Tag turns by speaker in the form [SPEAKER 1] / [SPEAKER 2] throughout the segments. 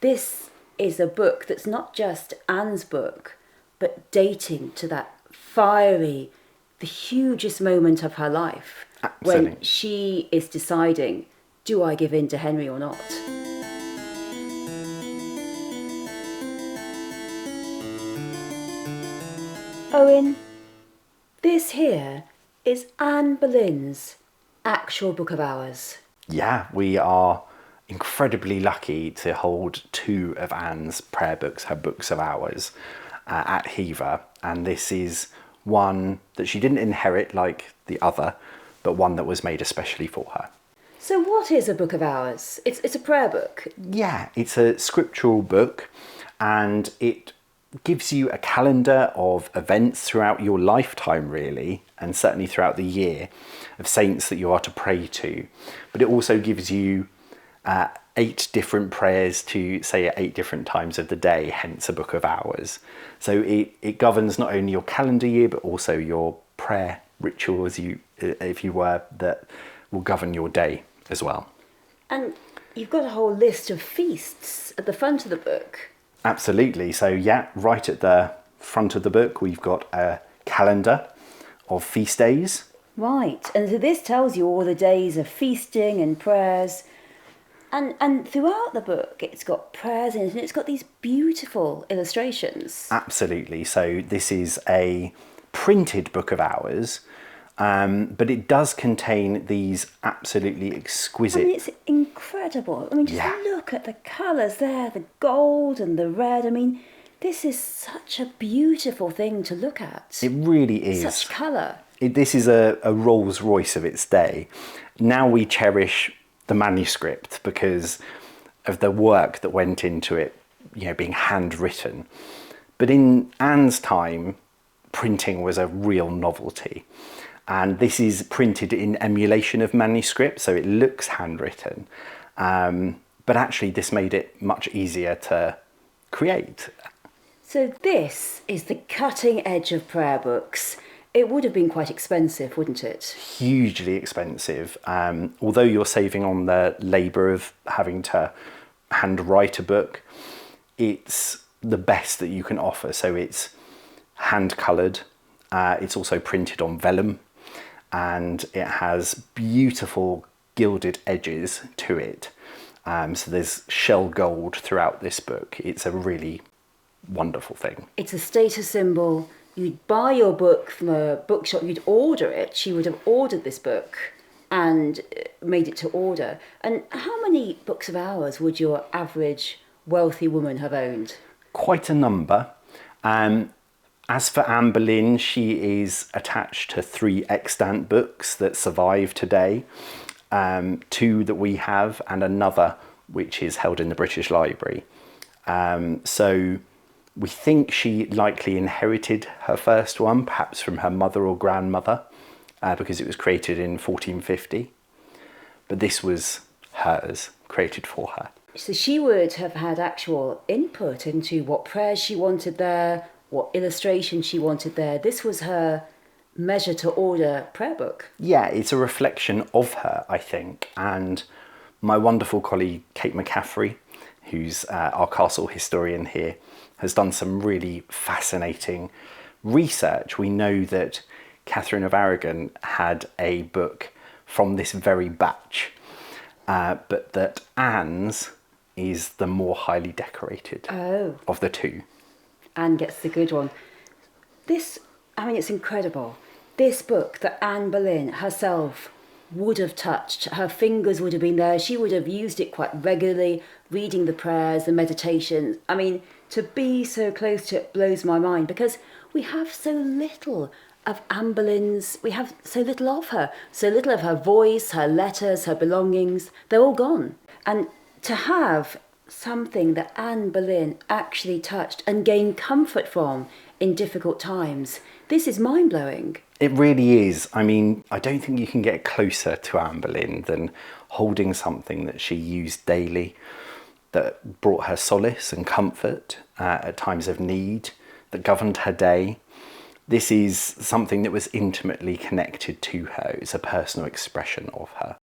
[SPEAKER 1] this is a book that's not just Anne's book, but dating to that fiery, the hugest moment of her life.
[SPEAKER 2] Absolutely.
[SPEAKER 1] When she is deciding, do I give in to Henry or not? Owen, this here is Anne Boleyn's actual Book of Hours.
[SPEAKER 2] Yeah, we are incredibly lucky to hold two of Anne's prayer books, her books of hours, at Hever. And this is one that she didn't inherit like the other, but one that was made especially for her.
[SPEAKER 1] So what is a Book of Hours? It's a prayer book.
[SPEAKER 2] Yeah, it's a scriptural book, and it gives you a calendar of events throughout your lifetime, really, and certainly throughout the year, of saints that you are to pray to. But it also gives you 8 different prayers to say at 8 different times of the day, hence a Book of Hours. So it governs not only your calendar year, but also your prayer rituals, if you were, that will govern your day as well.
[SPEAKER 1] And you've got a whole list of feasts at the front of the book.
[SPEAKER 2] Absolutely. So yeah, right at the front of the book, we've got a calendar of feast days.
[SPEAKER 1] Right, and so this tells you all the days of feasting and prayers. And throughout the book, it's got prayers in it, and it's got these beautiful illustrations.
[SPEAKER 2] Absolutely. So this is a printed Book of Hours, but it does contain these absolutely exquisite...
[SPEAKER 1] I mean, it's incredible. I mean, just look at the colours there, the gold and the red. I mean, this is such a beautiful thing to look at.
[SPEAKER 2] It really is.
[SPEAKER 1] Such colour.
[SPEAKER 2] This is a Rolls Royce of its day. Now we cherish the manuscript because of the work that went into it, being handwritten. But in Anne's time, printing was a real novelty. And this is printed in emulation of manuscript, so it looks handwritten. But actually, this made it much easier to create.
[SPEAKER 1] So this is the cutting edge of prayer books. It would have been quite expensive, wouldn't it?
[SPEAKER 2] Hugely expensive. Although you're saving on the labour of having to handwrite a book, it's the best that you can offer. So it's hand-coloured. It's also printed on vellum. And it has beautiful gilded edges to it. So there's shell gold throughout this book. It's a really wonderful thing.
[SPEAKER 1] It's a status symbol. You'd buy your book from a bookshop, you'd order it. She would have ordered this book and made it to order. And how many books of hours would your average wealthy woman have owned?
[SPEAKER 2] Quite a number. As for Anne Boleyn, she is attached to 3 extant books that survive today. 2 that we have, and another which is held in the British Library. So we think she likely inherited her first one, perhaps from her mother or grandmother, because it was created in 1450. But this was hers, created for her.
[SPEAKER 1] So she would have had actual input into what prayers she wanted there, what illustration she wanted there. This was her measure to order prayer book.
[SPEAKER 2] Yeah, it's a reflection of her, I think. And my wonderful colleague, Kate McCaffrey, who's our castle historian here, has done some really fascinating research. We know that Catherine of Aragon had a book from this very batch, but that Anne's is the more highly decorated of the 2.
[SPEAKER 1] Anne gets the good one. It's incredible. This book that Anne Boleyn herself would have touched, her fingers would have been there, she would have used it quite regularly, reading the prayers, the meditations. I mean, to be so close to it blows my mind, because we have so little of Anne Boleyn's, we have so little of her, so little of her voice, her letters, her belongings, they're all gone. And to have something that Anne Boleyn actually touched and gained comfort from in difficult times, this is mind-blowing.
[SPEAKER 2] It really is. I mean, I don't think you can get closer to Anne Boleyn than holding something that she used daily, that brought her solace and comfort at times of need, that governed her day. This is something that was intimately connected to her. It's a personal expression of her.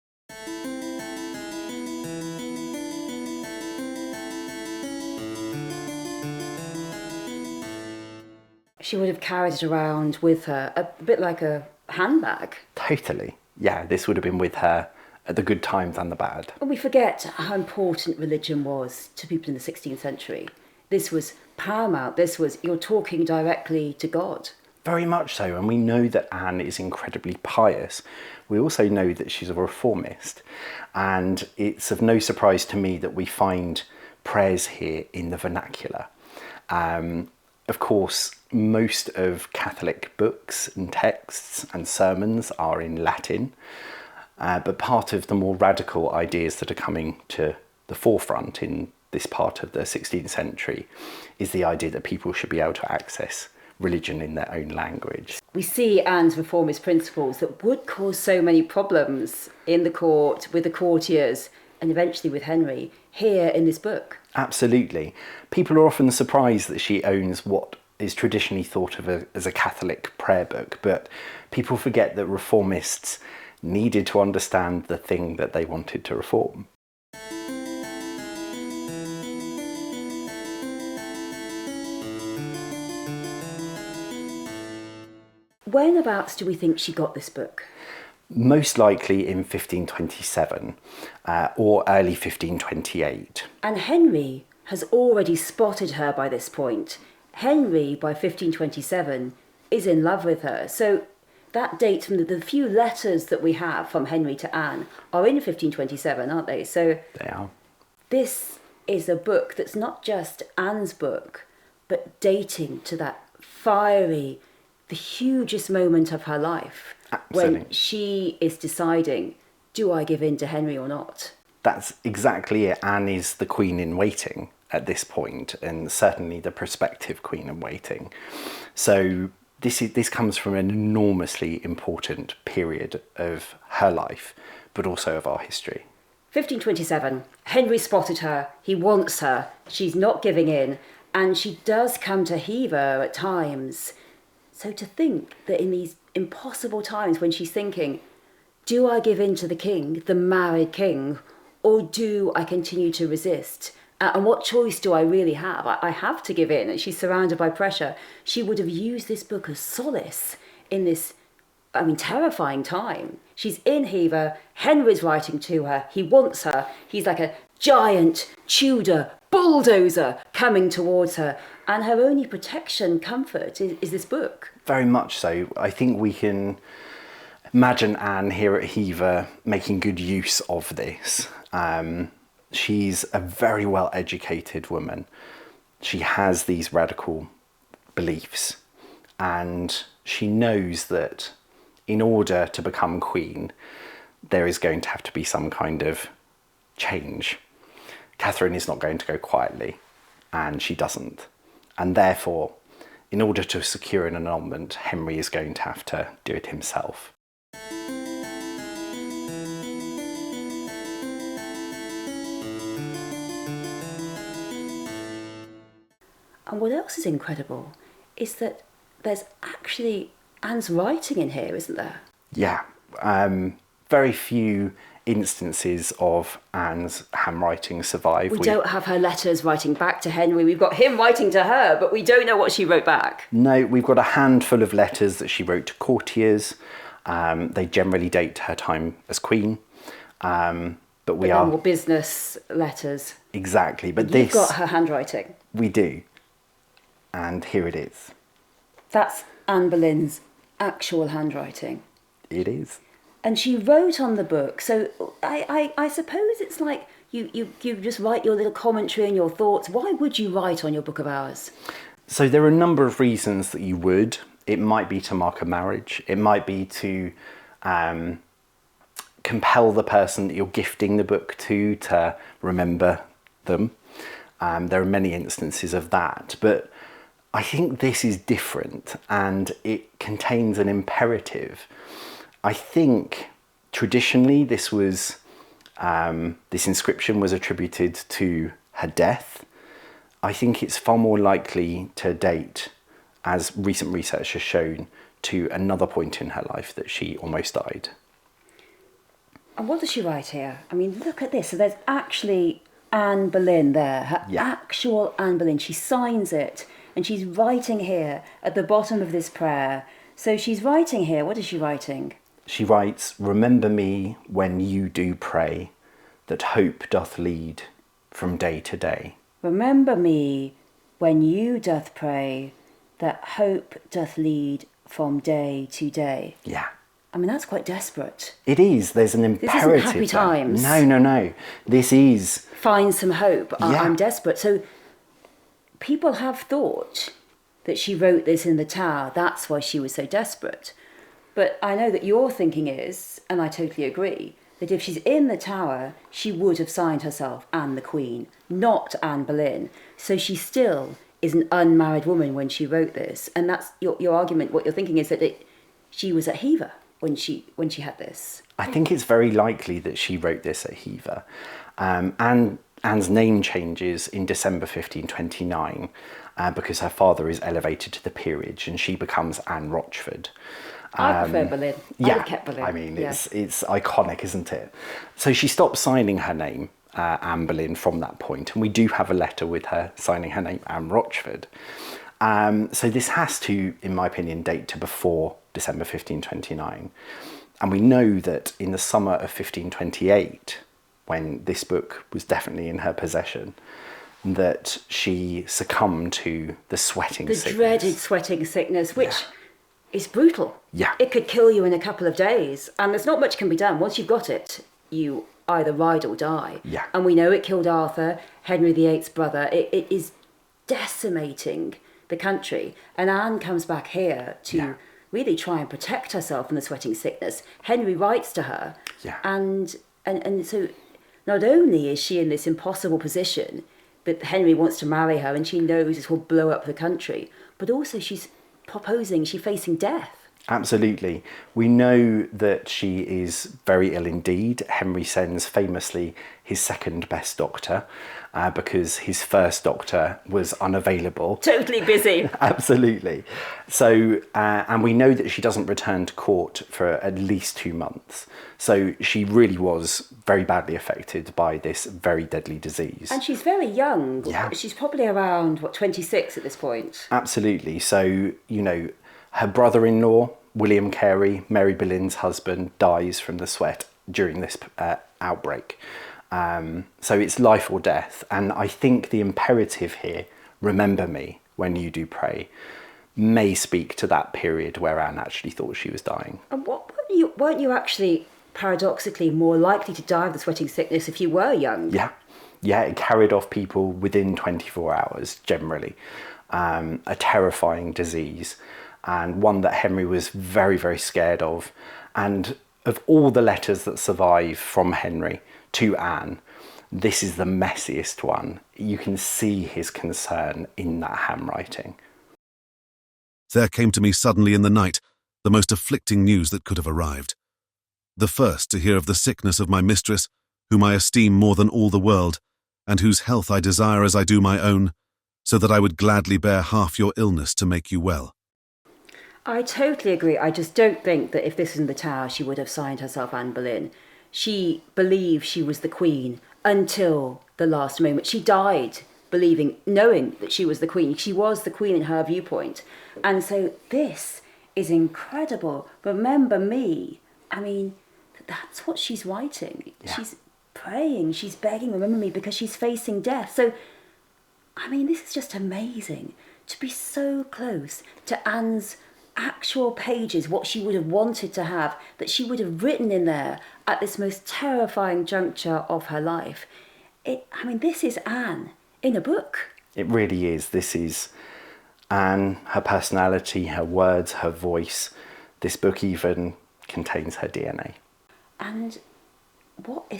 [SPEAKER 1] She would have carried it around with her, a bit like a handbag.
[SPEAKER 2] Totally. Yeah, this would have been with her at the good times and the bad.
[SPEAKER 1] And we forget how important religion was to people in the 16th century. This was paramount. This was, you're talking directly to God.
[SPEAKER 2] Very much so, and we know that Anne is incredibly pious. We also know that she's a reformist, and it's of no surprise to me that we find prayers here in the vernacular. Of course, most of Catholic books and texts and sermons are in Latin, but part of the more radical ideas that are coming to the forefront in this part of the 16th century is the idea that people should be able to access religion in their own language.
[SPEAKER 1] We see Anne's reformist principles that would cause so many problems in the court, with the courtiers, and eventually with Henry, here in this book.
[SPEAKER 2] Absolutely. People are often surprised that she owns what is traditionally thought of as a Catholic prayer book, but people forget that reformists needed to understand the thing that they wanted to reform.
[SPEAKER 1] Whenabouts do we think she got this book?
[SPEAKER 2] Most likely in 1527 or early 1528.
[SPEAKER 1] And Henry has already spotted her by this point. Henry, by 1527, is in love with her. So that date from the few letters that we have from Henry to Anne are in 1527, aren't they? So
[SPEAKER 2] They are.
[SPEAKER 1] this is a book that's not just Anne's book, but dating to that fiery, the hugest moment of her life.
[SPEAKER 2] Absolutely.
[SPEAKER 1] When she is deciding, do I give in to Henry or not?
[SPEAKER 2] That's exactly it. Anne is the queen in waiting at this point, and certainly the prospective queen in waiting. So this comes from an enormously important period of her life, but also of our history.
[SPEAKER 1] 1527, Henry spotted her, he wants her, she's not giving in, and she does come to Hever at times. So to think that in these impossible times when she's thinking, do I give in to the king, the married king, or do I continue to resist? And what choice do I really have? I have to give in. And she's surrounded by pressure. She would have used this book as solace in this, terrifying time. She's in Hever. Henry's writing to her. He wants her. He's like a giant Tudor bulldozer coming towards her. And her only protection, comfort, is this book.
[SPEAKER 2] Very much so. I think we can imagine Anne here at Hever making good use of this. She's a very well educated woman. She has these radical beliefs, and she knows that in order to become queen, there is going to have to be some kind of change. Catherine is not going to go quietly, and she doesn't. And therefore, in order to secure an annulment, Henry is going to have to do it himself.
[SPEAKER 1] And what else is incredible is that there's actually Anne's writing in here, isn't there?
[SPEAKER 2] Yeah, very few instances of Anne's handwriting survive.
[SPEAKER 1] We don't have her letters writing back to Henry. We've got him writing to her, but we don't know what she wrote back.
[SPEAKER 2] No, we've got a handful of letters that she wrote to courtiers. They generally date her time as queen. But we are
[SPEAKER 1] more business letters.
[SPEAKER 2] Exactly, but
[SPEAKER 1] You've got her handwriting.
[SPEAKER 2] We do. And here it is.
[SPEAKER 1] That's Anne Boleyn's actual handwriting.
[SPEAKER 2] It is.
[SPEAKER 1] And she wrote on the book, so I suppose it's like you just write your little commentary and your thoughts. Why would you write on your book of hours?
[SPEAKER 2] So there are a number of reasons that you would. It might be to mark a marriage. It might be to compel the person that you're gifting the book to remember them. There are many instances of that, but I think this is different, and it contains an imperative. I think traditionally this inscription was attributed to her death. I think it's far more likely to date, as recent research has shown, to another point in her life that she almost died.
[SPEAKER 1] And what does she write here? I mean, look at this. So there's actually Anne Boleyn there, her actual Anne Boleyn. She signs it, And she's writing here at the bottom of this prayer. So she's writing here. What is she writing?
[SPEAKER 2] She writes, "Remember me when you do pray, that hope doth lead from day to day."
[SPEAKER 1] Remember me when you doth pray, that hope doth lead from day to day.
[SPEAKER 2] Yeah.
[SPEAKER 1] I mean, that's quite desperate.
[SPEAKER 2] It is. There's an
[SPEAKER 1] This
[SPEAKER 2] imperative.
[SPEAKER 1] isn't happy times.
[SPEAKER 2] No. This is...
[SPEAKER 1] Find some hope.
[SPEAKER 2] Yeah.
[SPEAKER 1] I'm desperate. So people have thought that she wrote this in the tower. That's why she was so desperate. But I know that your thinking is, and I totally agree, that if she's in the tower, she would have signed herself Anne the Queen, not Anne Boleyn. So she still is an unmarried woman when she wrote this. And that's your argument. What you're thinking is that she was at Hever when she had this.
[SPEAKER 2] I think it's very likely that she wrote this at Hever. And Anne's name changes in December 1529 because her father is elevated to the peerage and she becomes Anne Rochford.
[SPEAKER 1] I prefer Boleyn. I would have kept Boleyn.
[SPEAKER 2] I mean, it's iconic, isn't it? So she stopped signing her name, Anne Boleyn, from that point, and we do have a letter with her signing her name, Anne Rochford. So this has to, in my opinion, date to before December 1529. And we know that in the summer of 1528, when this book was definitely in her possession, that she succumbed to the sweating sickness.
[SPEAKER 1] The dreaded sweating sickness, which is brutal.
[SPEAKER 2] Yeah.
[SPEAKER 1] It could kill you in a couple of days. And there's not much can be done. Once you've got it, you either ride or die.
[SPEAKER 2] Yeah.
[SPEAKER 1] And we know it killed Arthur, Henry VIII's brother. It is decimating the country. And Anne comes back here to really try and protect herself from the sweating sickness. Henry writes to her.
[SPEAKER 2] Yeah.
[SPEAKER 1] And so not only is she in this impossible position, but Henry wants to marry her and she knows this will blow up the country, but also she's facing death.
[SPEAKER 2] Absolutely. We know that she is very ill indeed. Henry sends famously his second best doctor because his first doctor was unavailable.
[SPEAKER 1] Totally busy.
[SPEAKER 2] Absolutely. So, and we know that she doesn't return to court for at least 2 months. So she really was very badly affected by this very deadly disease.
[SPEAKER 1] And she's very young.
[SPEAKER 2] Yeah.
[SPEAKER 1] She's probably around, 26 at this point.
[SPEAKER 2] Absolutely. So, her brother-in-law, William Carey, Mary Boleyn's husband, dies from the sweat during this outbreak. So it's life or death. And I think the imperative here, remember me when you do pray, may speak to that period where Anne actually thought she was dying.
[SPEAKER 1] And weren't you actually, paradoxically, more likely to die of the sweating sickness if you were young?
[SPEAKER 2] Yeah, it carried off people within 24 hours, generally. A terrifying disease, and one that Henry was very, very scared of. And of all the letters that survive from Henry to Anne, this is the messiest one. You can see his concern in that handwriting.
[SPEAKER 3] There came to me suddenly in the night the most afflicting news that could have arrived. The first to hear of the sickness of my mistress, whom I esteem more than all the world, and whose health I desire as I do my own, so that I would gladly bear half your illness to make you well.
[SPEAKER 1] I totally agree. I just don't think that if this was in the Tower, she would have signed herself Anne Boleyn. She believed she was the Queen until the last moment. She died knowing that she was the Queen. She was the Queen in her viewpoint. And so this is incredible. Remember me. I mean, that's what she's writing.
[SPEAKER 2] Yeah.
[SPEAKER 1] She's praying, she's begging, remember me, because she's facing death. So, I mean, this is just amazing. To be so close to Anne's actual pages, what she would have wanted to have, that she would have written in there at this most terrifying juncture of her life. This is Anne in a book.
[SPEAKER 2] It really is. This is Anne, her personality, her words, her voice. This book even contains her DNA.
[SPEAKER 1] And what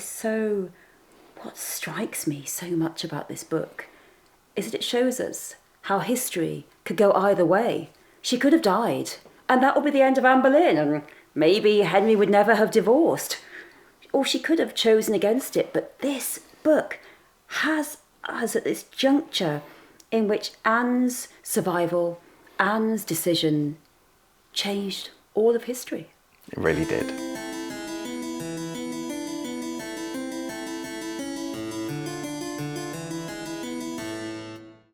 [SPEAKER 1] strikes me so much about this book is that it shows us how history could go either way. She could have died, and that would be the end of Anne Boleyn, and maybe Henry would never have divorced. Or she could have chosen against it, but this book has us at this juncture in which Anne's survival, Anne's decision changed all of history.
[SPEAKER 2] It really did.